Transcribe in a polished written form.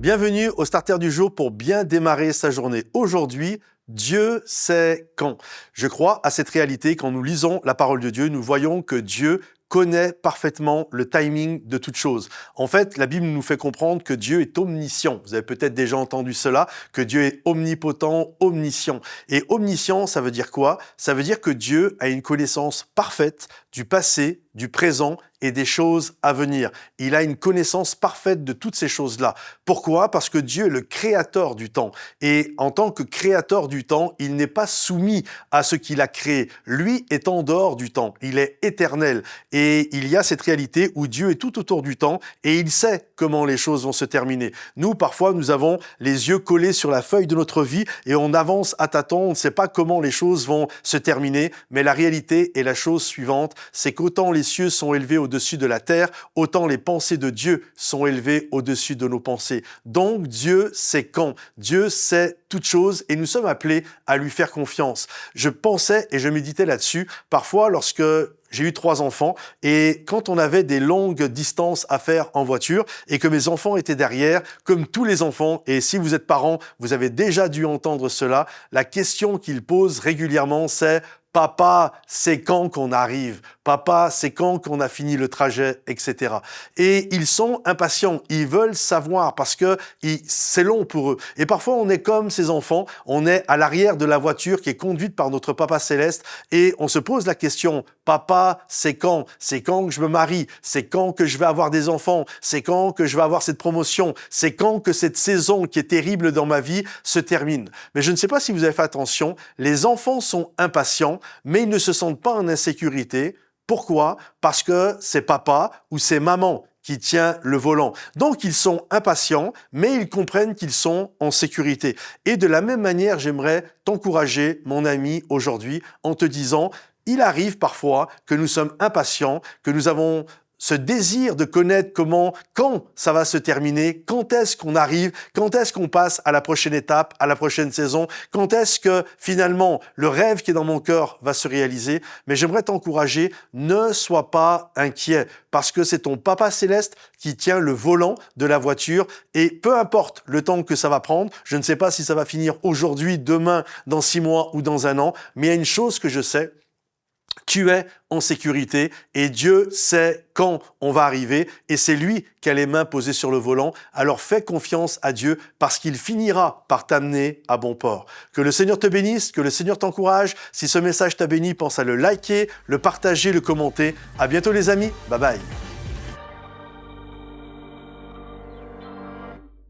Bienvenue au Starter du jour pour bien démarrer sa journée. Aujourd'hui, Dieu sait quand. Je crois à cette réalité. Quand nous lisons la parole de Dieu, nous voyons que Dieu connaît parfaitement le timing de toute chose. En fait, la Bible nous fait comprendre que Dieu est omniscient. Vous avez peut-être déjà entendu cela, que Dieu est omnipotent, omniscient. Et omniscient, ça veut dire quoi? Ça veut dire que Dieu a une connaissance parfaite du passé, du présent et des choses à venir. Il a une connaissance parfaite de toutes ces choses-là. Pourquoi? Parce que Dieu est le créateur du temps. Et en tant que créateur du temps, il n'est pas soumis à ce qu'il a créé. Lui est en dehors du temps. Il est éternel. Et il y a cette réalité où Dieu est tout autour du temps et il sait comment les choses vont se terminer. Nous, parfois, nous avons les yeux collés sur la feuille de notre vie et on avance à tâtons. On ne sait pas comment les choses vont se terminer. Mais la réalité est la chose suivante, c'est qu'autant les cieux sont élevés au-dessus de la terre, autant les pensées de Dieu sont élevées au-dessus de nos pensées. Donc, Dieu sait quand. Dieu sait toutes choses et nous sommes appelés à lui faire confiance. Je pensais et je méditais là-dessus. Parfois, lorsque j'ai eu 3 enfants et quand on avait des longues distances à faire en voiture et que mes enfants étaient derrière, comme tous les enfants, et si vous êtes parents, vous avez déjà dû entendre cela, la question qu'ils posent régulièrement, c'est « Papa, c'est quand qu'on arrive? Papa, c'est quand qu'on a fini le trajet, etc. » Et ils sont impatients, ils veulent savoir parce que c'est long pour eux. Et parfois, on est comme ces enfants, on est à l'arrière de la voiture qui est conduite par notre Papa Céleste et on se pose la question « Papa, c'est quand? C'est quand que je me marie? C'est quand que je vais avoir des enfants? C'est quand que je vais avoir cette promotion? C'est quand que cette saison qui est terrible dans ma vie se termine? » Mais je ne sais pas si vous avez fait attention, les enfants sont impatients, mais ils ne se sentent pas en insécurité. Pourquoi? Parce que c'est papa ou c'est maman qui tient le volant. Donc, ils sont impatients, mais ils comprennent qu'ils sont en sécurité. Et de la même manière, j'aimerais t'encourager, mon ami, aujourd'hui, en te disant, il arrive parfois que nous sommes impatients, que nous avons ce désir de connaître quand ça va se terminer, quand est-ce qu'on arrive, quand est-ce qu'on passe à la prochaine étape, à la prochaine saison, quand est-ce que finalement le rêve qui est dans mon cœur va se réaliser. Mais j'aimerais t'encourager, ne sois pas inquiet parce que c'est ton Papa Céleste qui tient le volant de la voiture et peu importe le temps que ça va prendre, je ne sais pas si ça va finir aujourd'hui, demain, dans 6 mois ou dans 1 an, mais il y a une chose que je sais, tu es en sécurité et Dieu sait quand on va arriver et c'est lui qui a les mains posées sur le volant. Alors fais confiance à Dieu parce qu'il finira par t'amener à bon port. Que le Seigneur te bénisse, que le Seigneur t'encourage. Si ce message t'a béni, pense à le liker, le partager, le commenter. À bientôt les amis. Bye bye.